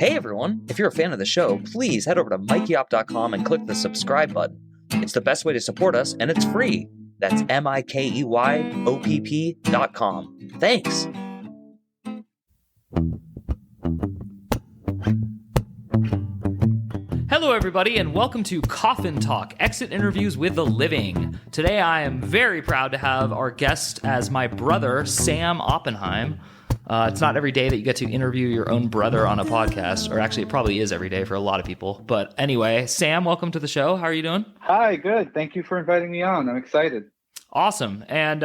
Hey everyone, if you're a fan of the show, please head over to mikeyop.com and click the subscribe button. It's the best way to support us, and it's free. That's MIKEYOPP.com. Thanks. Hello, everybody, and welcome to Coffin Talk, Exit Interviews with the Living. Today, I am very proud to have our guest as my brother, Sam Oppenheim. It's not every day that you get to interview your own brother on a podcast, or actually, it probably is every day for a lot of people. But anyway, Sam, welcome to the show. How are you doing? Hi, good. Thank you for inviting me on. I'm excited. Awesome. And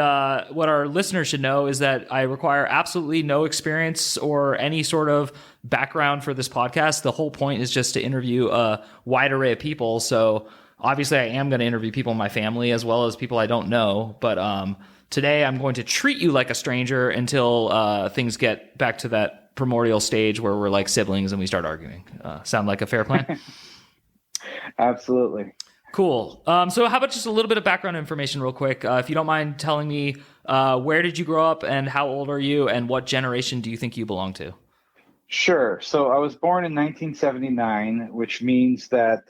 what our listeners should know is that I require absolutely no experience or any sort of background for this podcast. The whole point is just to interview a wide array of people. So obviously I am going to interview people in my family as well as people I don't know. But today I'm going to treat you like a stranger until things get back to that primordial stage where we're like siblings and we start arguing. Sound like a fair plan? Absolutely. Cool. So how about just a little bit of background information real quick? If you don't mind telling me, where did you grow up and how old are you and what generation do you think you belong to? Sure. So I was born in 1979, which means that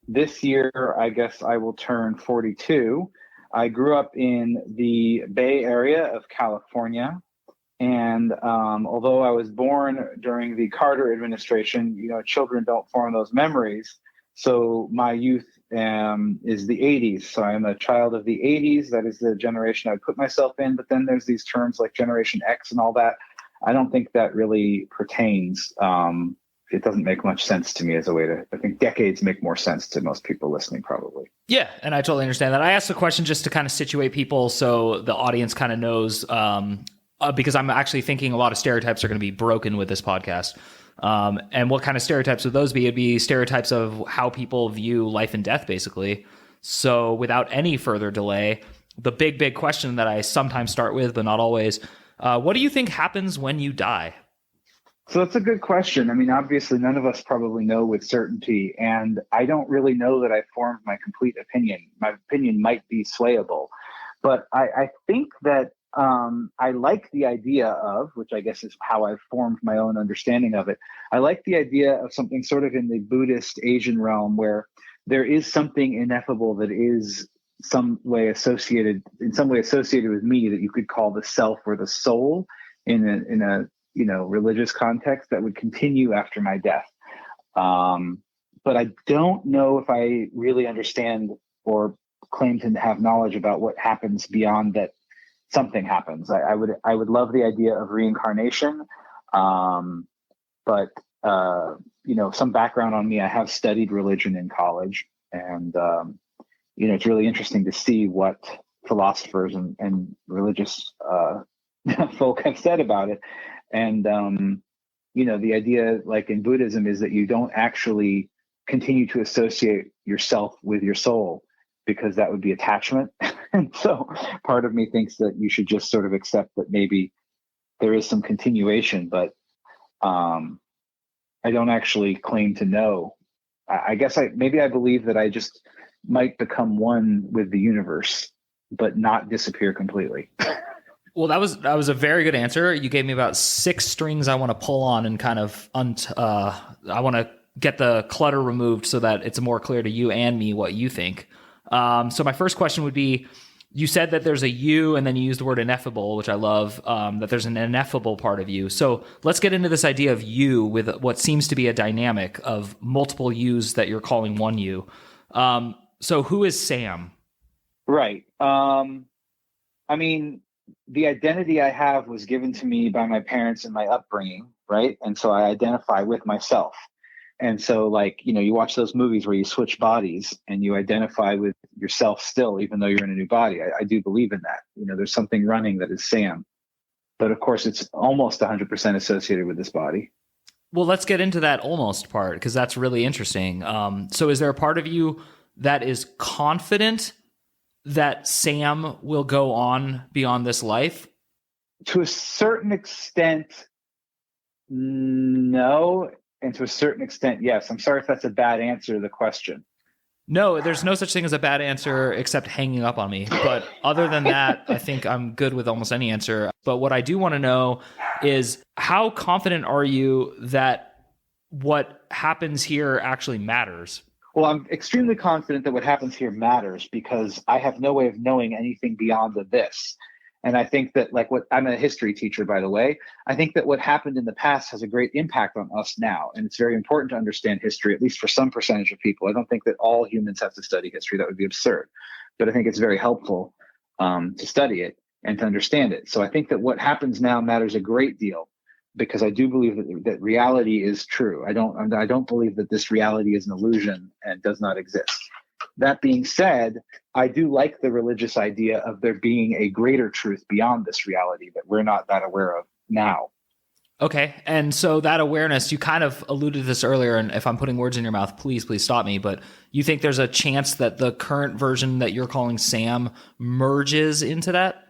this year, I guess I will turn 42. I grew up in the Bay Area of California. And although I was born during the Carter administration, children don't form those memories. So my youth is the 80s. So I'm a child of the 80s. That is the generation I put myself in. But then there's these terms like Generation X and all that. I don't think that really pertains. It doesn't make much sense to me as a way to, I think decades make more sense to most people listening probably. Yeah, and I totally understand that. I asked the question just to kind of situate people so the audience kind of knows, because I'm actually thinking a lot of stereotypes are going to be broken with this podcast. And what kind of stereotypes would those be? It'd be stereotypes of how people view life and death, basically. So without any further delay, the big question that I sometimes start with, but not always, what do you think happens when you die? So that's a good question. I mean, obviously, none of us probably know with certainty, and I don't really know that I formed my complete opinion. My opinion might be swayable, but I think that I like the idea of, which I guess is how I've formed my own understanding of it. I like the idea of something sort of in the Buddhist Asian realm where there is something ineffable that is in some way associated with me that you could call the self or the soul in a religious context that would continue after my death. But I don't know if I really understand or claim to have knowledge about what happens beyond that. Something happens. I would love the idea of reincarnation, but some background on me. I have studied religion in college, and it's really interesting to see what philosophers and religious folk have said about it. And the idea, like in Buddhism, is that you don't actually continue to associate yourself with your soul, because that would be attachment. And so part of me thinks that you should just sort of accept that maybe there is some continuation, but I don't actually claim to know. I guess I believe that I just might become one with the universe, but not disappear completely. Well, that was a very good answer. You gave me about 6 strings I want to pull on and kind of I want to get the clutter removed so that it's more clear to you and me what you think. So my first question would be, you said that there's a you, and then you used the word ineffable, which I love, that there's an ineffable part of you. So let's get into this idea of you with what seems to be a dynamic of multiple yous that you're calling one you. So who is Sam? Right. I mean, the identity I have was given to me by my parents and my upbringing, right? And so I identify with myself. And so you watch those movies where you switch bodies and you identify with yourself still, even though you're in a new body. I do believe in that. There's something running that is Sam. But of course, it's almost 100% associated with this body. Well, let's get into that almost part, because that's really interesting. So is there a part of you that is confident that Sam will go on beyond this life? To a certain extent, no. And to a certain extent, yes. I'm sorry if that's a bad answer to the question. No, there's no such thing as a bad answer except hanging up on me. But other than that, I think I'm good with almost any answer. But what I do want to know is, how confident are you that what happens here actually matters. Well, I'm extremely confident that what happens here matters because I have no way of knowing anything beyond this. And I think that I'm a history teacher, by the way. I think that what happened in the past has a great impact on us now. And it's very important to understand history, at least for some percentage of people. I don't think that all humans have to study history. That would be absurd. But I think it's very helpful to study it and to understand it. So I think that what happens now matters a great deal because I do believe that reality is true. I don't believe that this reality is an illusion and does not exist. That being said, I do like the religious idea of there being a greater truth beyond this reality that we're not that aware of now. Okay. And so that awareness, you kind of alluded to this earlier, and if I'm putting words in your mouth, please stop me. But you think there's a chance that the current version that you're calling Sam merges into that?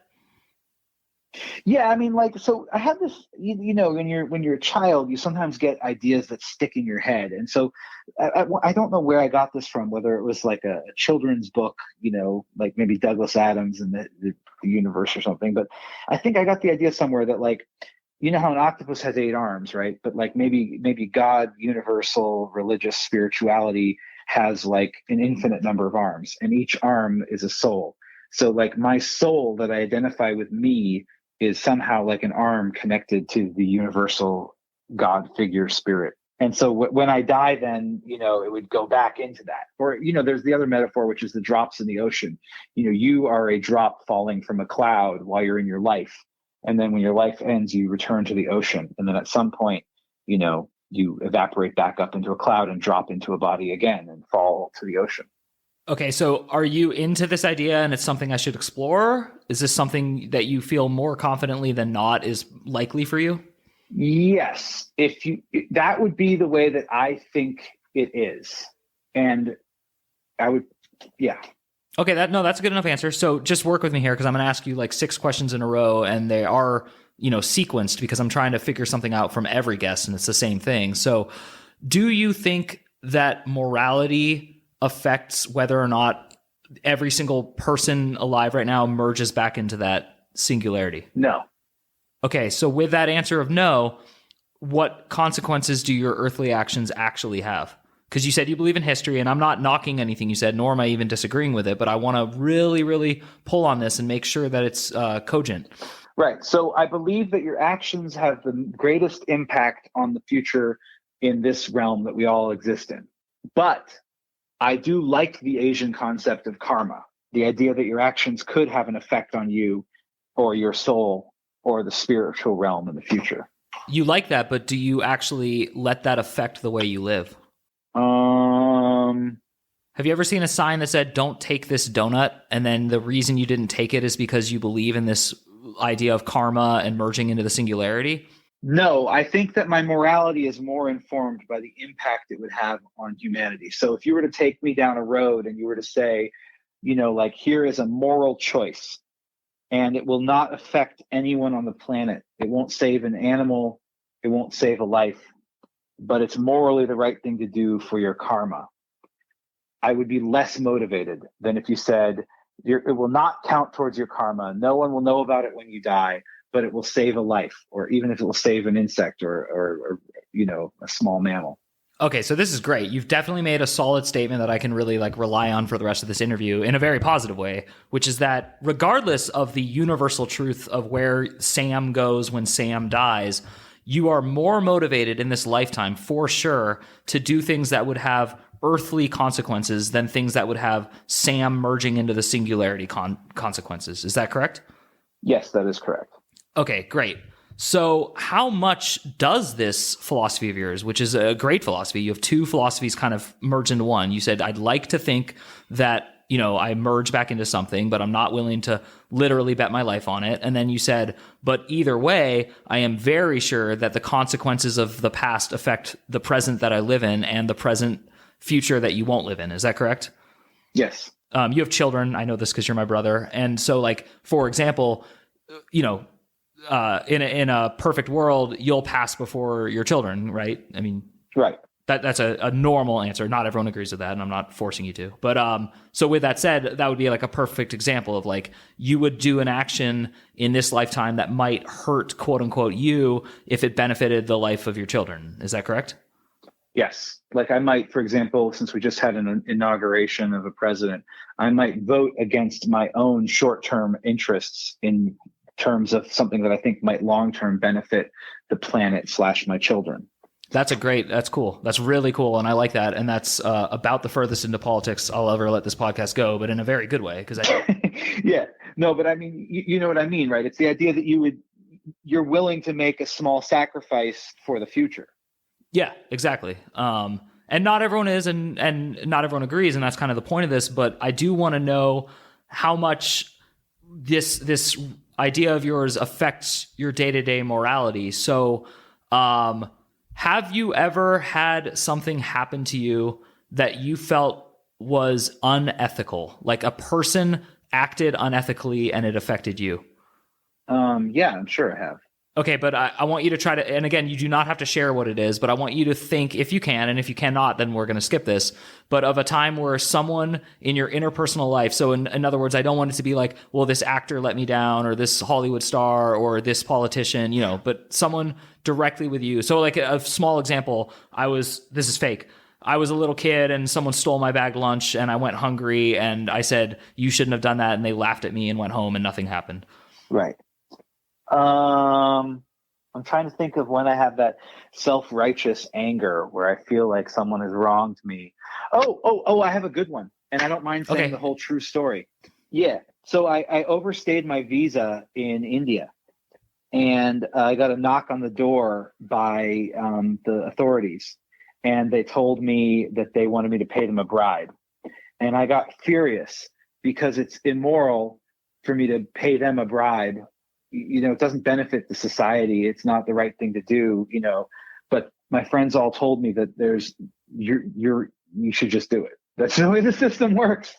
Yeah, I mean, so I have this, when you're a child, you sometimes get ideas that stick in your head. And so I don't know where I got this from, whether it was like a children's book, like maybe Douglas Adams and the universe or something. But I think I got the idea somewhere that how an octopus has 8 arms, right? But maybe God, universal, religious spirituality has an infinite number of arms, and each arm is a soul. So my soul that I identify with me is somehow like an arm connected to the universal God figure spirit. And so when I die, then, it would go back into that. Or, there's the other metaphor, which is the drops in the ocean. You are a drop falling from a cloud while you're in your life. And then when your life ends, you return to the ocean. And then at some point, you evaporate back up into a cloud and drop into a body again and fall to the ocean. Okay, so are you into this idea and it's something I should explore? Is this something that you feel more confidently than not is likely for you? Yes. That would be the way that I think it is. And I would, yeah. Okay, that's a good enough answer. So just work with me here because I'm going to ask you 6 questions in a row and they are, sequenced because I'm trying to figure something out from every guest and it's the same thing. So do you think that morality affects whether or not every single person alive right now merges back into that singularity? No. Okay, so with that answer of no, what consequences do your earthly actions actually have? Because you said you believe in history, and I'm not knocking anything you said, nor am I even disagreeing with it, but I want to really, really pull on this and make sure that it's cogent. Right. So I believe that your actions have the greatest impact on the future in this realm that we all exist in. But I do like the Asian concept of karma, the idea that your actions could have an effect on you or your soul or the spiritual realm in the future. You like that, but do you actually let that affect the way you live? Have you ever seen a sign that said, "Don't take this donut," and then the reason you didn't take it is because you believe in this idea of karma and merging into the singularity? No, I think that my morality is more informed by the impact it would have on humanity. So if you were to take me down a road and you were to say, here is a moral choice and it will not affect anyone on the planet. It won't save an animal. It won't save a life, but it's morally the right thing to do for your karma. I would be less motivated than if you said, it will not count towards your karma. No one will know about it when you die, but it will save a life, or even if it will save an insect or a small mammal. Okay, so this is great. You've definitely made a solid statement that I can really rely on for the rest of this interview in a very positive way, which is that regardless of the universal truth of where Sam goes when Sam dies, you are more motivated in this lifetime for sure to do things that would have earthly consequences than things that would have Sam merging into the singularity consequences. Is that correct? Yes, that is correct. Okay, great. So how much does this philosophy of yours, which is a great philosophy, you have 2 philosophies kind of merge into one. You said, I'd like to think that, I merge back into something, but I'm not willing to literally bet my life on it. And then you said, but either way, I am very sure that the consequences of the past affect the present that I live in and the present future that you won't live in. Is that correct? Yes. You have children. I know this because you're my brother. And so for example, in a perfect world, you'll pass before your children, right? I mean, right. That's a normal answer. Not everyone agrees with that, and I'm not forcing you to. But so with that said, that would be a perfect example of you would do an action in this lifetime that might hurt, quote unquote, you if it benefited the life of your children. Is that correct? Yes. Like I might, for example, since we just had an inauguration of a president, I might vote against my own short-term interests in terms of something that I think might long-term benefit the planet / my children. That's cool. That's really cool. And I like that. And that's about the furthest into politics I'll ever let this podcast go, but in a very good way. Yeah, no, but I mean, you know what I mean, right? It's the idea that you're willing to make a small sacrifice for the future. Yeah, exactly. And not everyone is, and not everyone agrees. And that's kind of the point of this, but I do want to know how much this idea of yours affects your day-to-day morality. So, have you ever had something happen to you that you felt was unethical? Like a person acted unethically and it affected you? Yeah, I'm sure I have. Okay, but I want you to try to, and again, you do not have to share what it is, but I want you to think, if you can, and if you cannot, then we're going to skip this, but of a time where someone in your interpersonal life, so in other words, I don't want it to be like, well, this actor let me down, or this Hollywood star, or this politician, but someone directly with you. So like a small example, this is fake. I was a little kid and someone stole my bagged lunch and I went hungry and I said, you shouldn't have done that. And they laughed at me and went home and nothing happened. Right. I'm trying to think of when I have that self-righteous anger where I feel like someone has wronged me. Oh, I have a good one. And I don't mind saying the whole true story. Yeah. So I overstayed my visa in India and I got a knock on the door by the authorities. And they told me that they wanted me to pay them a bribe. And I got furious because it's immoral for me to pay them a bribe. It doesn't benefit the society. It's not the right thing to do, but my friends all told me that you should just do it. That's the way the system works.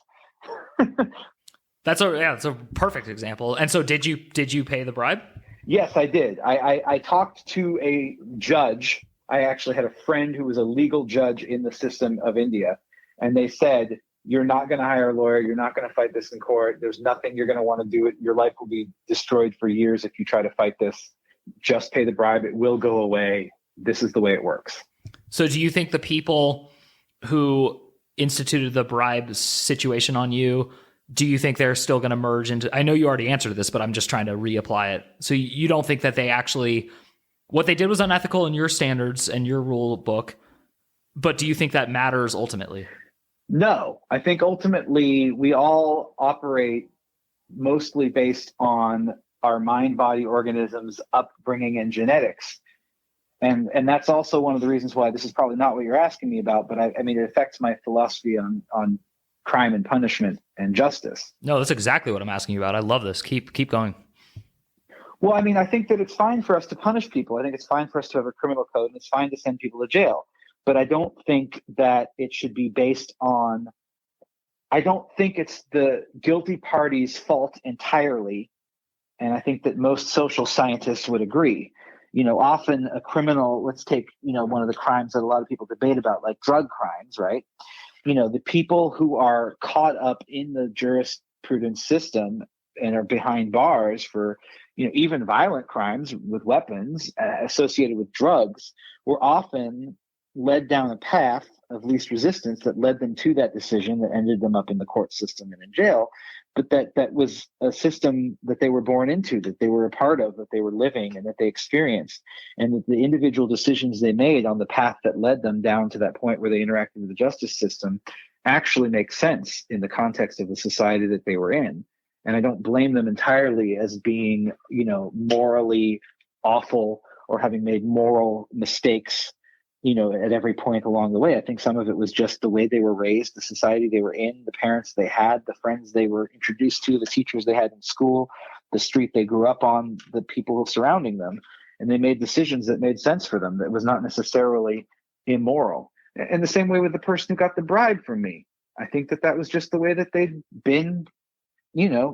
That's a perfect example. And so did you pay the bribe? Yes, I did. I talked to a judge. I actually had a friend who was a legal judge in the system of India. And they said, you're not going to hire a lawyer. You're not going to fight this in court. There's nothing you're going to want to do. Your life will be destroyed for years if you try to fight this. Just pay the bribe. It will go away. This is the way it works. So do you think the people who instituted the bribe situation on you, do you think they're still going to merge into, I know you already answered this, but I'm just trying to reapply it. So you don't think that they actually, what they did was unethical in your standards and your rule book, but do you think that matters ultimately? No, I think ultimately we all operate mostly based on our mind, body, organisms, upbringing, and genetics. And that's also one of the reasons why this is probably not what you're asking me about, but I mean, it affects my philosophy on crime and punishment and justice. No, that's exactly what I'm asking you about. I love this. Keep going. Well, I mean, I think that it's fine for us to punish people. I think it's fine for us to have a criminal code, and it's fine to send people to jail. But I don't think that it should be based on, I don't think it's the guilty party's fault entirely. And I think that most social scientists would agree. Often a criminal, let's take, one of the crimes that a lot of people debate about, like drug crimes, right? The people who are caught up in the jurisprudence system and are behind bars for, even violent crimes with weapons associated with drugs were often led down a path of least resistance that led them to that decision that ended them up in the court system and in jail. But that was a system that they were born into, that they were a part of, that they were living and that they experienced. And that the individual decisions they made on the path that led them down to that point where they interacted with the justice system actually make sense in the context of the society that they were in. And I don't blame them entirely as being, morally awful or having made moral mistakes at every point along the way. I think some of it was just the way they were raised, the society they were in, the parents they had, the friends they were introduced to, the teachers they had in school, the street they grew up on, the people surrounding them. And they made decisions that made sense for them, that was not necessarily immoral. And the same way with the person who got the bribe from me. I think that was just the way that they'd been,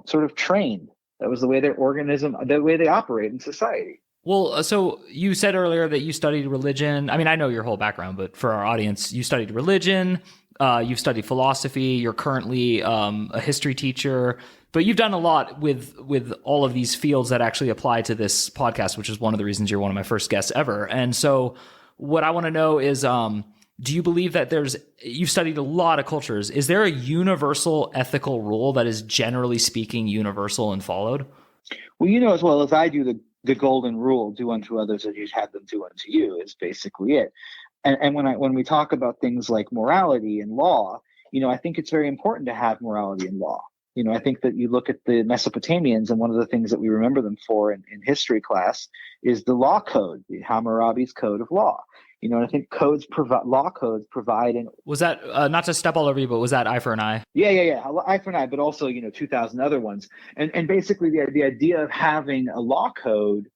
sort of trained. That was the way their organism, the way they operate in society. Well, so you said earlier that you studied religion. I mean, I know your whole background, but for our audience, you studied religion, you've studied philosophy, you're currently a history teacher, but you've done a lot with all of these fields that actually apply to this podcast, which is one of the reasons you're one of my first guests ever. And so what I want to know is, do you believe that you've studied a lot of cultures. Is there a universal ethical rule that is generally speaking universal and followed? Well, you know as well as I do, the golden rule, do unto others as you'd have them do unto you, is basically it. And when we talk about things like morality and law, I think it's very important to have morality and law. I think that you look at the Mesopotamians, and one of the things that we remember them for in history class is the law code, the Hammurabi's code of law. And I think law codes provide. And was that not to step all over you, but was that eye for an eye? Yeah. Eye for an eye, but also 2,000 other ones. And basically the idea of having a law code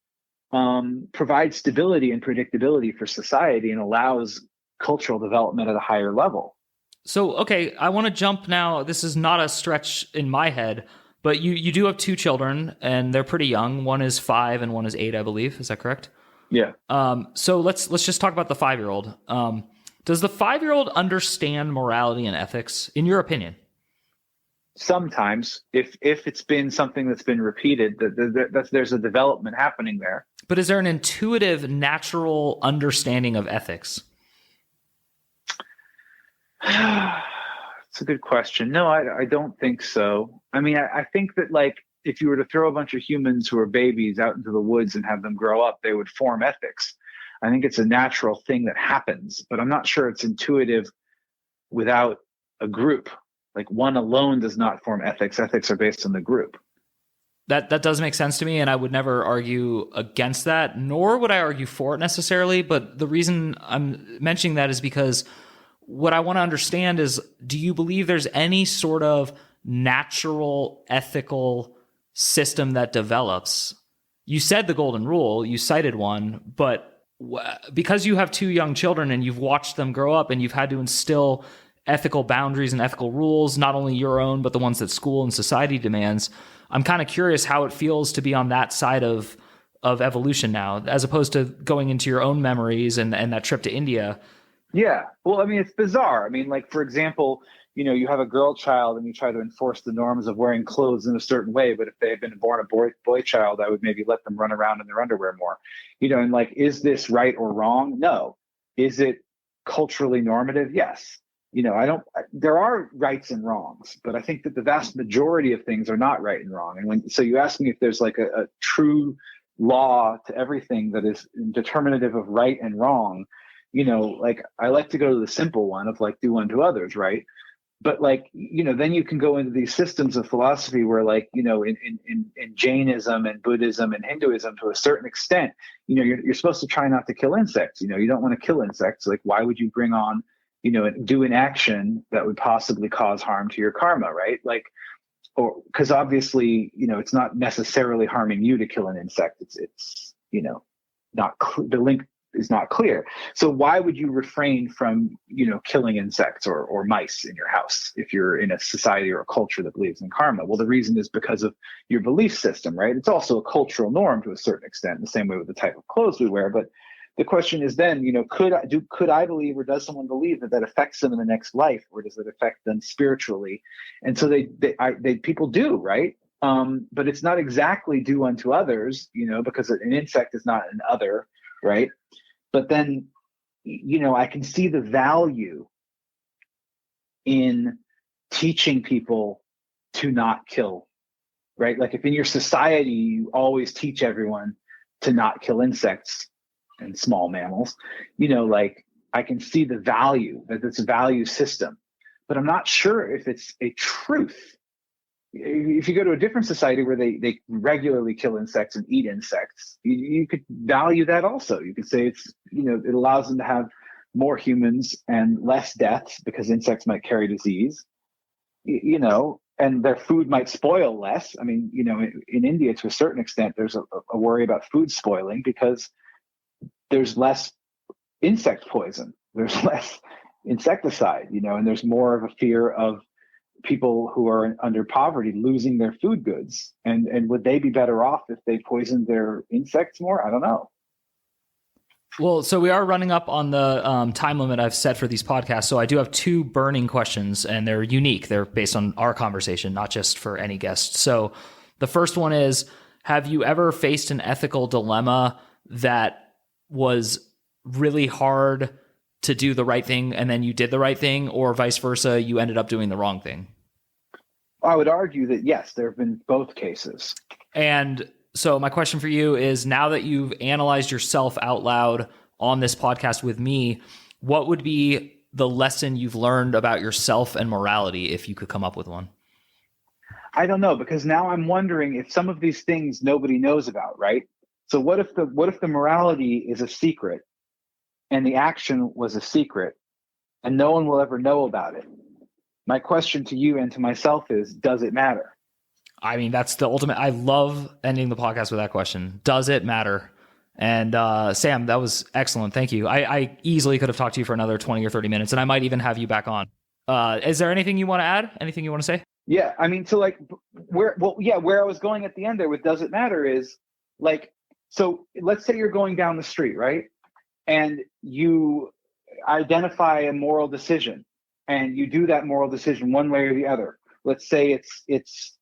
provides stability and predictability for society and allows cultural development at a higher level. So, okay, I want to jump now. This is not a stretch in my head, but you do have two children, and they're pretty young. One is 5 and one is 8, I believe. Is that correct? Yeah. So let's just talk about the 5-year-old. Does the 5-year-old understand morality and ethics, in your opinion? Sometimes, if it's been something that's been repeated, there's a development happening there. But is there an intuitive, natural understanding of ethics? It's a good question. No, I don't think so. I mean, I think that if you were to throw a bunch of humans who are babies out into the woods and have them grow up, they would form ethics. I think it's a natural thing that happens, but I'm not sure it's intuitive without a group. Like one alone does not form ethics. Ethics are based on the group. That does make sense to me, and I would never argue against that, nor would I argue for it necessarily. But the reason I'm mentioning that is because what I want to understand is, do you believe there's any sort of natural ethical system that develops? You said the golden rule, you cited one, but because you have 2 young children and you've watched them grow up and you've had to instill ethical boundaries and ethical rules, not only your own, but the ones that school and society demands, I'm kind of curious how it feels to be on that side of evolution now, as opposed to going into your own memories and that trip to India. Yeah. Well, I mean, it's bizarre. I mean, for example, you have a girl child and you try to enforce the norms of wearing clothes in a certain way. But if they had been born a boy child, I would maybe let them run around in their underwear more, and is this right or wrong? No. Is it culturally normative? Yes. There are rights and wrongs, but I think that the vast majority of things are not right and wrong. And so you ask me if there's a true law to everything that is determinative of right and wrong, I like to go to the simple one of do unto others, right? But then you can go into these systems of philosophy where in Jainism and Buddhism and Hinduism, to a certain extent, you're supposed to try not to kill insects. You don't want to kill insects. Why would you bring on, do an action that would possibly cause harm to your karma, right? Or because obviously, it's not necessarily harming you to kill an insect. It's not the link is not clear. So why would you refrain from, killing insects or mice in your house if you're in a society or a culture that believes in karma? Well, the reason is because of your belief system, right? It's also a cultural norm to a certain extent, the same way with the type of clothes we wear. But the question is then, could I believe, or does someone believe that affects them in the next life, or does it affect them spiritually? And so they people do, right? But it's not exactly do unto others, because an insect is not an other, right? But then, I can see the value in teaching people to not kill, right? If in your society, you always teach everyone to not kill insects and small mammals, I can see the value, that it's a value system, but I'm not sure if it's a truth. If you go to a different society where they regularly kill insects and eat insects, you could value that also. You could say it's, it allows them to have more humans and less deaths because insects might carry disease, and their food might spoil less. I mean, in India, to a certain extent, there's a worry about food spoiling because there's less insect poison, there's less insecticide, and there's more of a fear of people who are under poverty losing their food goods. And would they be better off if they poisoned their insects more? I don't know. Well, so we are running up on the time limit I've set for these podcasts. So I do have 2 burning questions, and they're unique. They're based on our conversation, not just for any guest. So the first one is, have you ever faced an ethical dilemma that was really hard to do the right thing and then you did the right thing, or vice versa, you ended up doing the wrong thing? I would argue that yes, there have been both cases. And so my question for you is, now that you've analyzed yourself out loud on this podcast with me, what would be the lesson you've learned about yourself and morality, if you could come up with one? I don't know, because now I'm wondering if some of these things nobody knows about, right? So what if the morality is a secret and the action was a secret and no one will ever know about it? My question to you and to myself is, does it matter? I mean, that's the ultimate. I love ending the podcast with that question. Does it matter? And Sam, that was excellent. Thank you. I easily could have talked to you for another 20 or 30 minutes, and I might even have you back on. Is there anything you want to add? Anything you want to say? Yeah, I mean, so like where I was going at the end there with does it matter is like, so let's say you're going down the street, right? And you identify a moral decision and you do that moral decision one way or the other. Let's say it's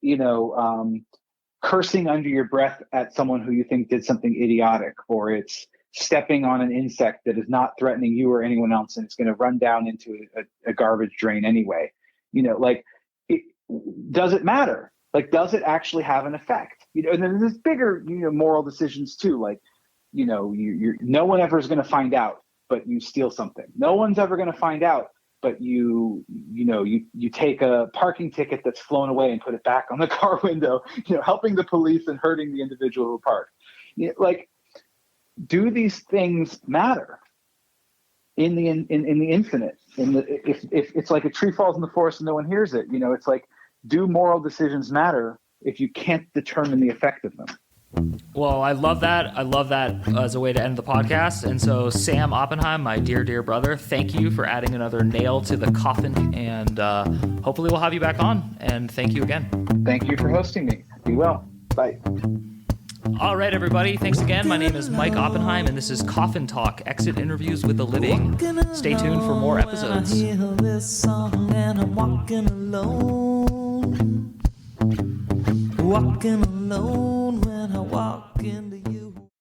cursing under your breath at someone who you think did something idiotic, or it's stepping on an insect that is not threatening you or anyone else and it's going to run down into a garbage drain anyway. Does it matter? Like, does it actually have an effect? And then there's bigger, moral decisions too. Like, you're no one ever is going to find out, but you steal something. No one's ever going to find out, but you take a parking ticket that's flown away and put it back on the car window, helping the police and hurting the individual who parked. Do these things matter in the infinite? If it's like a tree falls in the forest and no one hears it, it's like, do moral decisions matter if you can't determine the effect of them? Well, I love that. I love that as a way to end the podcast. And so, Sam Oppenheim, my dear, dear brother, thank you for adding another nail to the coffin. And hopefully we'll have you back on. And thank you again. Thank you for hosting me. Be well. Bye. All right, everybody. Thanks again. My name is Mike Oppenheim, and this is Coffin Talk, Exit Interviews with the Living. Stay tuned for more episodes. Walking alone when I walk into you.